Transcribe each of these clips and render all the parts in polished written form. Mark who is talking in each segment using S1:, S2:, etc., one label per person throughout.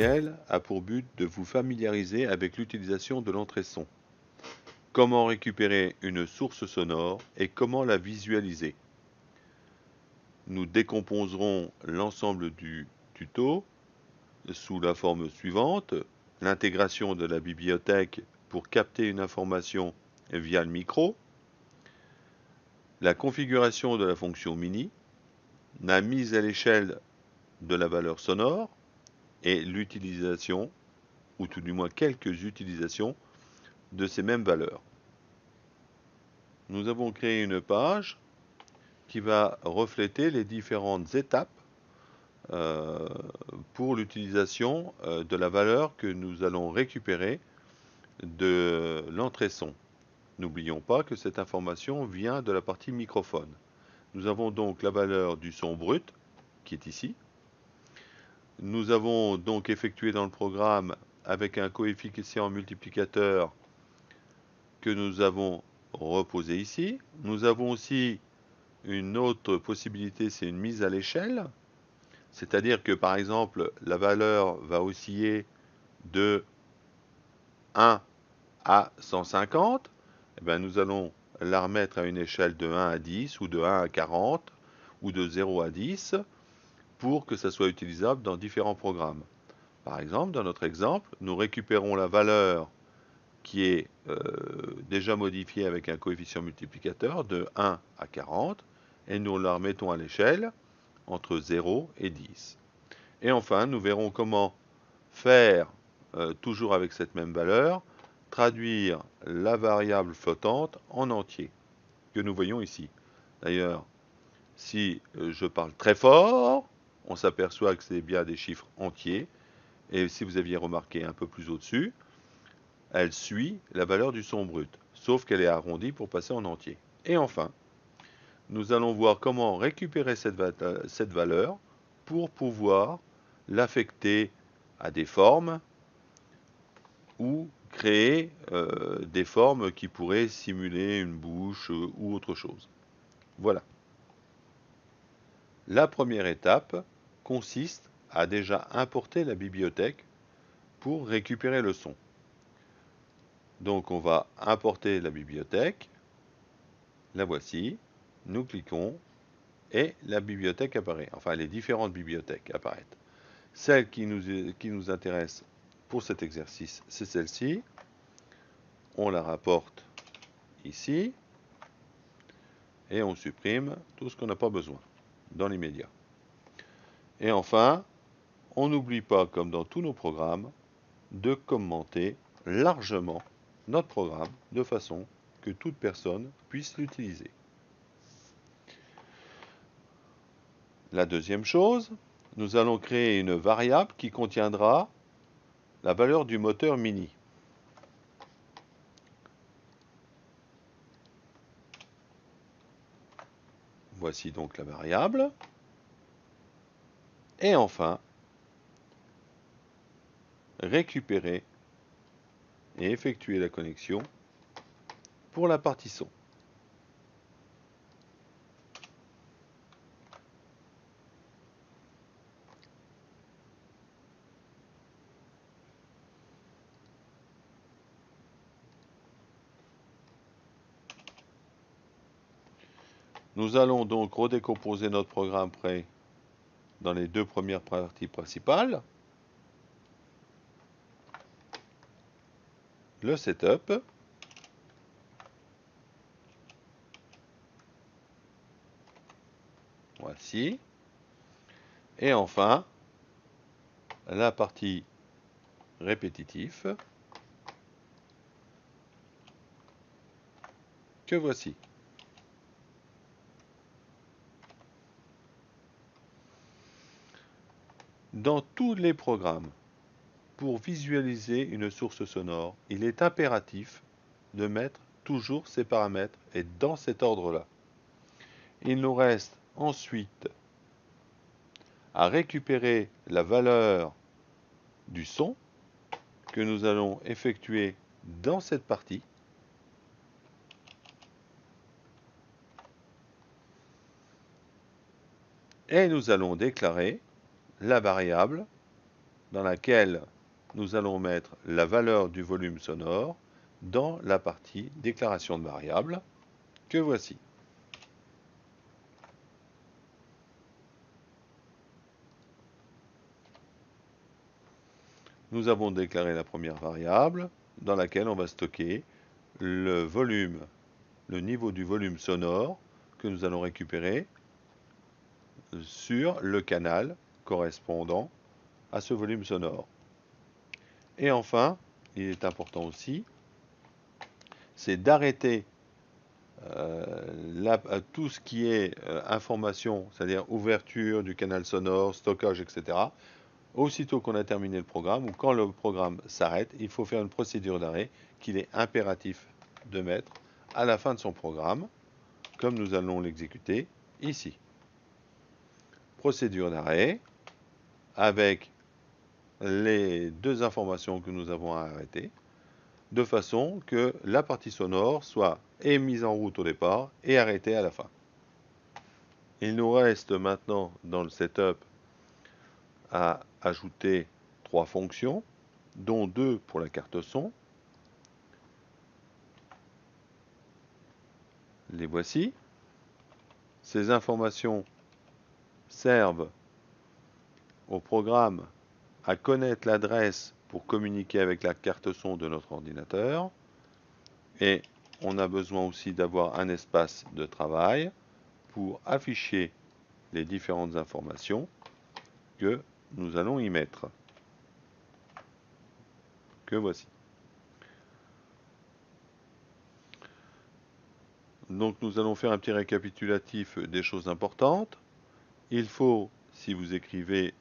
S1: tutoriel a pour but de vous familiariser avec l'utilisation de l'entrée son. Comment récupérer une source sonore et comment la visualiser. Nous décomposerons l'ensemble du tuto sous la forme suivante: l'intégration de la bibliothèque pour capter une information via le micro, la configuration de la fonction MIDI, la mise à l'échelle de la valeur sonore et l'utilisation, ou tout du moins quelques utilisations, de ces mêmes valeurs. Nous avons créé une page qui va refléter les différentes étapes pour l'utilisation de la valeur que nous allons récupérer de l'entrée son. N'oublions pas que cette information vient de la partie microphone. Nous avons donc la valeur du son brut, qui est ici. Nous avons donc effectué dans le programme avec un coefficient multiplicateur que nous avons reposé ici. Nous avons aussi une autre possibilité, c'est une mise à l'échelle. C'est-à-dire que par exemple, la valeur va osciller de 1 à 150. Eh bien, nous allons la remettre à une échelle de 1 à 10 ou de 1 à 40 ou de 0 à 10 pour que ça soit utilisable dans différents programmes. Par exemple, dans notre exemple, nous récupérons la valeur qui est déjà modifiée avec un coefficient multiplicateur de 1 à 40 et nous la remettons à l'échelle entre 0 et 10. Et enfin, nous verrons comment faire, toujours avec cette même valeur, traduire la variable flottante en entier, que nous voyons ici. D'ailleurs, si je parle très fort, on s'aperçoit que c'est bien des chiffres entiers. Et si vous aviez remarqué un peu plus au-dessus, elle suit la valeur du son brut, sauf qu'elle est arrondie pour passer en entier. Et enfin, nous allons voir comment récupérer cette valeur pour pouvoir l'affecter à des formes ou créer des formes qui pourraient simuler une bouche ou autre chose. Voilà. La première étape consiste à déjà importer la bibliothèque pour récupérer le son. Donc on va importer la bibliothèque, la voici, nous cliquons et la bibliothèque apparaît, enfin les différentes bibliothèques apparaissent. Celle qui nous intéresse pour cet exercice, c'est celle-ci. On la rapporte ici et on supprime tout ce qu'on n'a pas besoin dans l'immédiat. Et enfin, on n'oublie pas, comme dans tous nos programmes, de commenter largement notre programme de façon que toute personne puisse l'utiliser. La deuxième chose, nous allons créer une variable qui contiendra la valeur du moteur MIDI. Voici donc la variable. Et enfin, récupérer et effectuer la connexion pour la partie son. Nous allons donc redécomposer notre programme prêt dans les deux premières parties principales. Le setup. Voici. Et enfin, la partie répétitive que voici. Dans tous les programmes, pour visualiser une source sonore, il est impératif de mettre toujours ces paramètres et dans cet ordre-là. Il nous reste ensuite à récupérer la valeur du son que nous allons effectuer dans cette partie. Et nous allons déclarer la variable dans laquelle nous allons mettre la valeur du volume sonore dans la partie déclaration de variable que voici. Nous avons déclaré la première variable dans laquelle on va stocker le volume, le niveau du volume sonore que nous allons récupérer sur le canal correspondant à ce volume sonore. Et enfin, il est important aussi, c'est d'arrêter tout ce qui est information, c'est-à-dire ouverture du canal sonore, stockage, etc. Aussitôt qu'on a terminé le programme ou quand le programme s'arrête, il faut faire une procédure d'arrêt qu'il est impératif de mettre à la fin de son programme, comme nous allons l'exécuter ici. Procédure d'arrêt avec les deux informations que nous avons à arrêter, de façon que la partie sonore soit mise en route au départ et arrêtée à la fin. Il nous reste maintenant dans le setup à ajouter 3 fonctions, dont 2 pour la carte son. Les voici. Ces informations servent au programme à connaître l'adresse pour communiquer avec la carte son de notre ordinateur. Et on a besoin aussi d'avoir un espace de travail pour afficher les différentes informations que nous allons y mettre. Que voici. Donc nous allons faire un petit récapitulatif des choses importantes. Il faut, si vous écrivez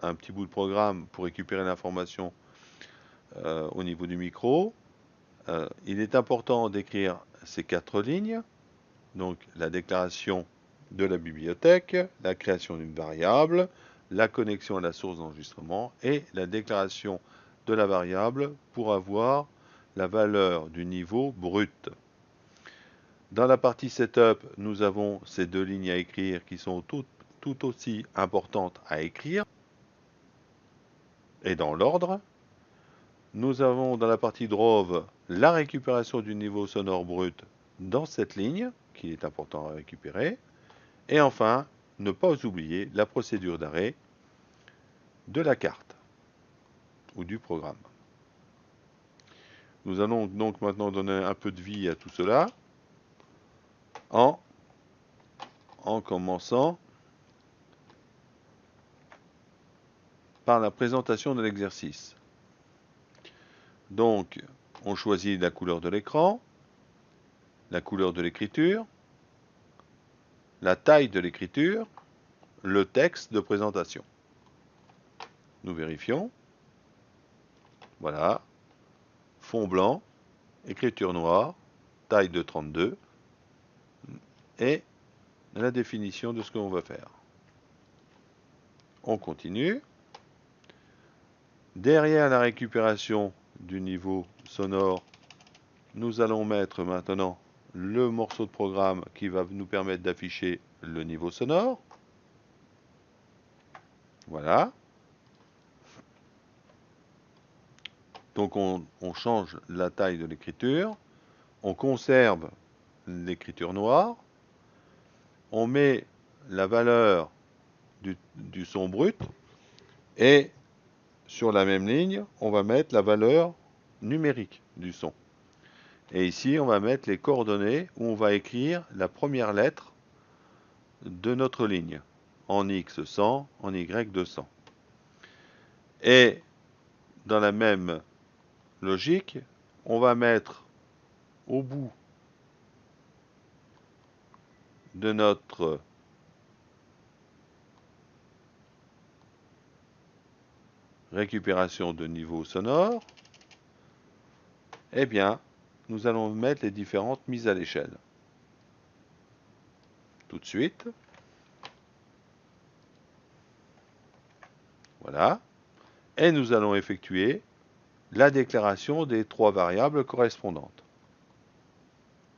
S1: un petit bout de programme pour récupérer l'information au niveau du micro, il est important d'écrire ces 4 lignes, donc la déclaration de la bibliothèque, la création d'une variable, la connexion à la source d'enregistrement et la déclaration de la variable pour avoir la valeur du niveau brut. Dans la partie setup, nous avons ces 2 lignes à écrire qui sont tout aussi importantes à écrire et dans l'ordre. Nous avons dans la partie drove la récupération du niveau sonore brut dans cette ligne, qui est important à récupérer. Et enfin, ne pas oublier la procédure d'arrêt de la carte ou du programme. Nous allons donc maintenant donner un peu de vie à tout cela en commençant par la présentation de l'exercice. Donc, on choisit la couleur de l'écran, la couleur de l'écriture, la taille de l'écriture, le texte de présentation. Nous vérifions. Voilà. Fond blanc, écriture noire, taille de 32 et la définition de ce qu'on va faire. On continue. Derrière la récupération du niveau sonore, nous allons mettre maintenant le morceau de programme qui va nous permettre d'afficher le niveau sonore. Voilà. Donc on change la taille de l'écriture, on conserve l'écriture noire, on met la valeur du son brut et sur la même ligne, on va mettre la valeur numérique du son. Et ici, on va mettre les coordonnées où on va écrire la première lettre de notre ligne, en X 100, en Y 200. Et dans la même logique, on va mettre au bout de notre récupération de niveau sonore, eh bien, nous allons mettre les différentes mises à l'échelle. Tout de suite. Voilà. Et nous allons effectuer la déclaration des 3 variables correspondantes.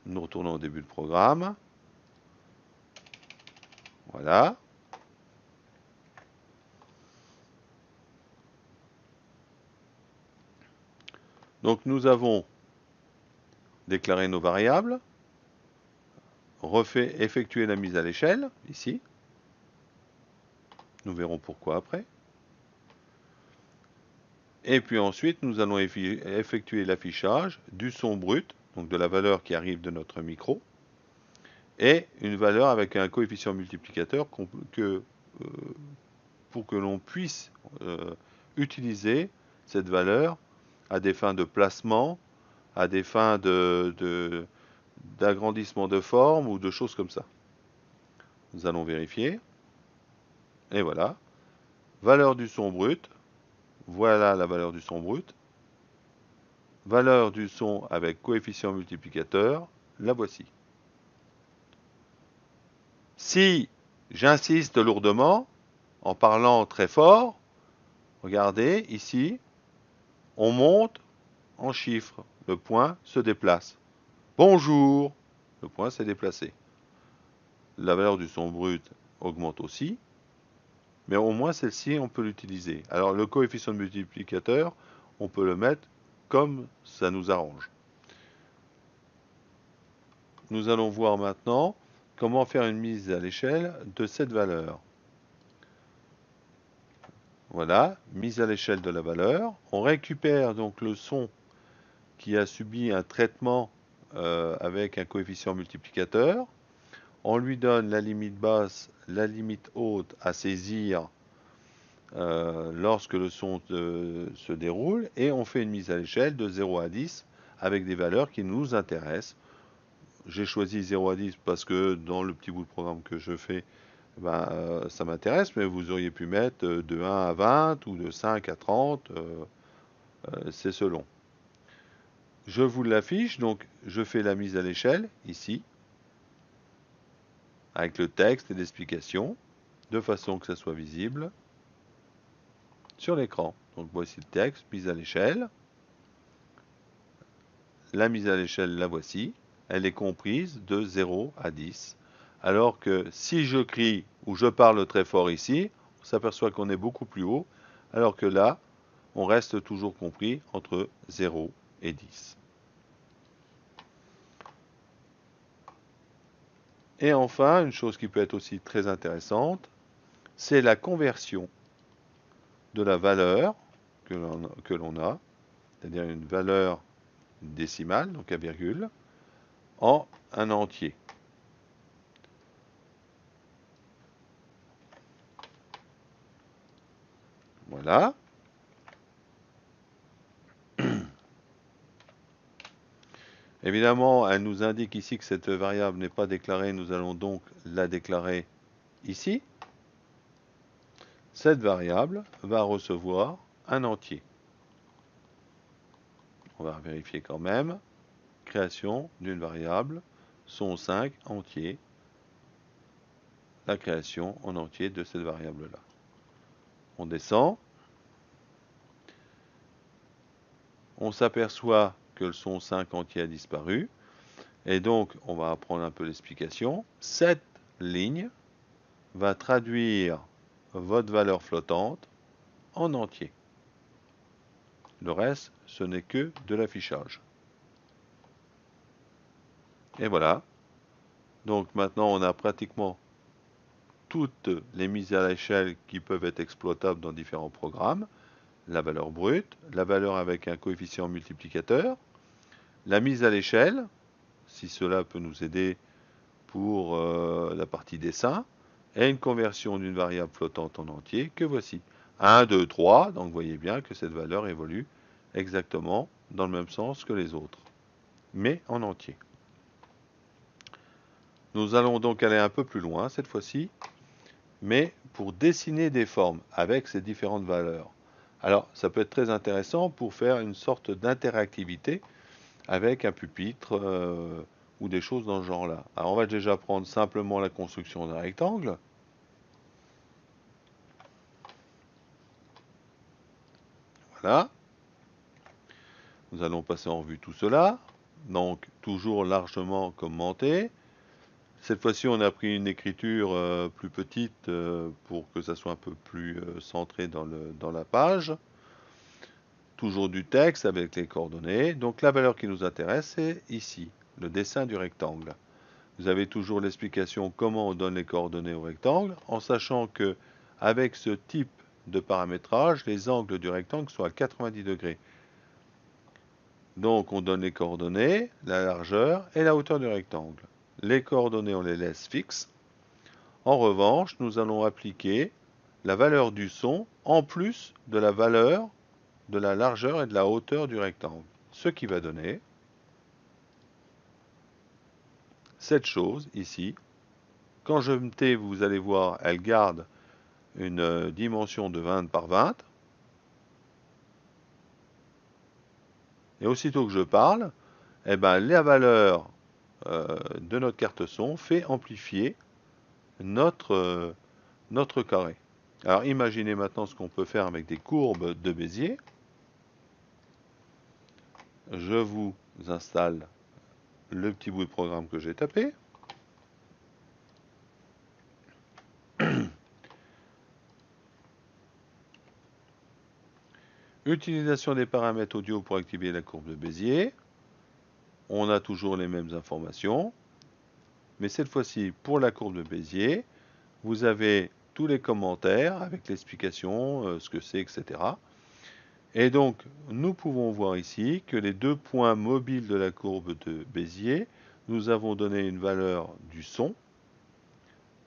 S1: Nous retournons au début du programme. Voilà. Donc nous avons déclaré nos variables, effectué la mise à l'échelle, ici. Nous verrons pourquoi après. Et puis ensuite, nous allons effectuer l'affichage du son brut, donc de la valeur qui arrive de notre micro, et une valeur avec un coefficient multiplicateur pour que l'on puisse utiliser cette valeur à des fins de placement, à des fins d'agrandissement de forme ou de choses comme ça. Nous allons vérifier. Et voilà. Valeur du son brut. Voilà la valeur du son brut. Valeur du son avec coefficient multiplicateur. La voici. Si j'insiste lourdement, en parlant très fort, regardez ici, on monte en chiffres. Le point se déplace. Bonjour, le point s'est déplacé. La valeur du son brut augmente aussi, mais au moins celle-ci, on peut l'utiliser. Alors le coefficient de multiplicateur, on peut le mettre comme ça nous arrange. Nous allons voir maintenant comment faire une mise à l'échelle de cette valeur. Voilà, mise à l'échelle de la valeur. On récupère donc le son qui a subi un traitement avec un coefficient multiplicateur. On lui donne la limite basse, la limite haute à saisir lorsque le son se déroule, et on fait une mise à l'échelle de 0 à 10 avec des valeurs qui nous intéressent. J'ai choisi 0 à 10 parce que dans le petit bout de programme que je fais, ça m'intéresse, mais vous auriez pu mettre de 1 à 20 ou de 5 à 30, c'est selon. Je vous l'affiche, donc je fais la mise à l'échelle ici, avec le texte et l'explication, de façon que ça soit visible sur l'écran. Donc voici le texte, mise à l'échelle. La mise à l'échelle, la voici. Elle est comprise de 0 à 10. Alors que si je crie ou je parle très fort ici, on s'aperçoit qu'on est beaucoup plus haut, alors que là, on reste toujours compris entre 0 et 10. Et enfin, une chose qui peut être aussi très intéressante, c'est la conversion de la valeur que l'on a, c'est-à-dire une valeur décimale, donc à virgule, en un entier. Voilà. Évidemment, elle nous indique ici que cette variable n'est pas déclarée, nous allons donc la déclarer ici. Cette variable va recevoir un entier. On va vérifier quand même. Création d'une variable, son 5 entier. La création en entier de cette variable-là. On descend. On s'aperçoit que le son 5 entier a disparu. Et donc, on va apprendre un peu l'explication. Cette ligne va traduire votre valeur flottante en entier. Le reste, ce n'est que de l'affichage. Et voilà. Donc maintenant, on a pratiquement toutes les mises à l'échelle qui peuvent être exploitables dans différents programmes. La valeur brute, la valeur avec un coefficient multiplicateur, la mise à l'échelle, si cela peut nous aider pour la partie dessin, et une conversion d'une variable flottante en entier que voici. 1, 2, 3, donc vous voyez bien que cette valeur évolue exactement dans le même sens que les autres, mais en entier. Nous allons donc aller un peu plus loin cette fois-ci, mais pour dessiner des formes avec ces différentes valeurs. Alors, ça peut être très intéressant pour faire une sorte d'interactivité avec un pupitre ou des choses dans ce genre-là. Alors, on va déjà prendre simplement la construction d'un rectangle. Voilà. Nous allons passer en revue tout cela. Donc, toujours largement commenté. Cette fois-ci, on a pris une écriture plus petite pour que ça soit un peu plus centré dans la page. toujours du texte avec les coordonnées. Donc la valeur qui nous intéresse, c'est ici, le dessin du rectangle. Vous avez toujours l'explication comment on donne les coordonnées au rectangle, en sachant que avec ce type de paramétrage, les angles du rectangle sont à 90 degrés. Donc on donne les coordonnées, la largeur et la hauteur du rectangle. Les coordonnées, on les laisse fixes. En revanche, nous allons appliquer la valeur du son en plus de la valeur de la largeur et de la hauteur du rectangle. Ce qui va donner cette chose ici. Quand je me tais, vous allez voir, elle garde une dimension de 20 par 20. Et aussitôt que je parle, eh ben, la valeur de notre carte son fait amplifier notre carré. Alors imaginez maintenant ce qu'on peut faire avec des courbes de Bézier. Je vous installe le petit bout de programme que j'ai tapé. Utilisation des paramètres audio pour activer la courbe de Bézier. On a toujours les mêmes informations. Mais cette fois-ci, pour la courbe de Bézier, vous avez tous les commentaires avec l'explication, ce que c'est, etc. Et donc, nous pouvons voir ici que les deux points mobiles de la courbe de Bézier, nous avons donné une valeur du son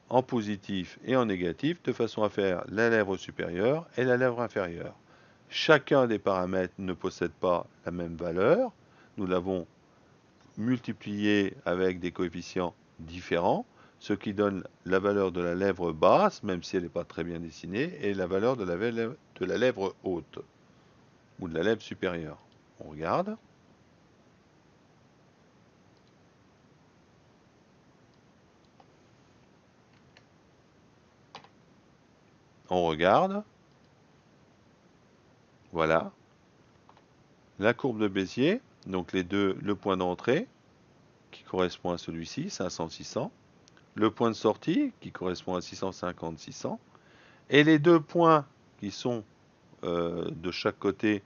S1: en positif et en négatif, de façon à faire la lèvre supérieure et la lèvre inférieure. Chacun des paramètres ne possède pas la même valeur. Nous l'avons multiplié avec des coefficients différents, ce qui donne la valeur de la lèvre basse, même si elle n'est pas très bien dessinée, et la valeur de la lèvre haute, ou de la lèvre supérieure. On regarde. On regarde. Voilà. La courbe de Bézier, donc le point d'entrée, qui correspond à celui-ci, 500-600. Le point de sortie, qui correspond à 650-600. Et les deux points qui sont de chaque côté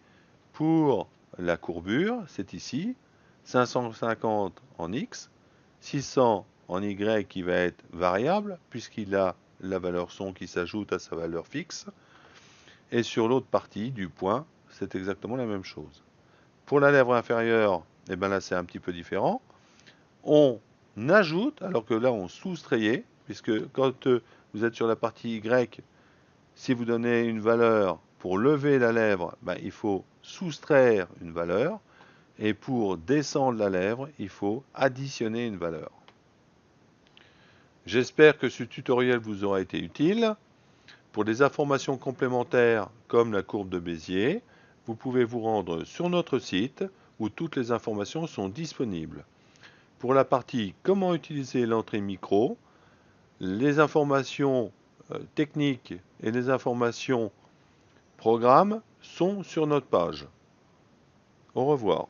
S1: pour la courbure, c'est ici, 550 en X, 600 en Y qui va être variable, puisqu'il a la valeur son qui s'ajoute à sa valeur fixe. Et sur l'autre partie du point, c'est exactement la même chose. Pour la lèvre inférieure, et bien là c'est un petit peu différent. On ajoute, alors que là on soustrayait, puisque quand vous êtes sur la partie Y, si vous donnez une valeur pour lever la lèvre, ben, il faut soustraire une valeur. Et pour descendre la lèvre, il faut additionner une valeur. J'espère que ce tutoriel vous aura été utile. Pour des informations complémentaires comme la courbe de Bézier, vous pouvez vous rendre sur notre site où toutes les informations sont disponibles. Pour la partie comment utiliser l'entrée micro, les informations techniques et les informations programmes sont sur notre page. Au revoir.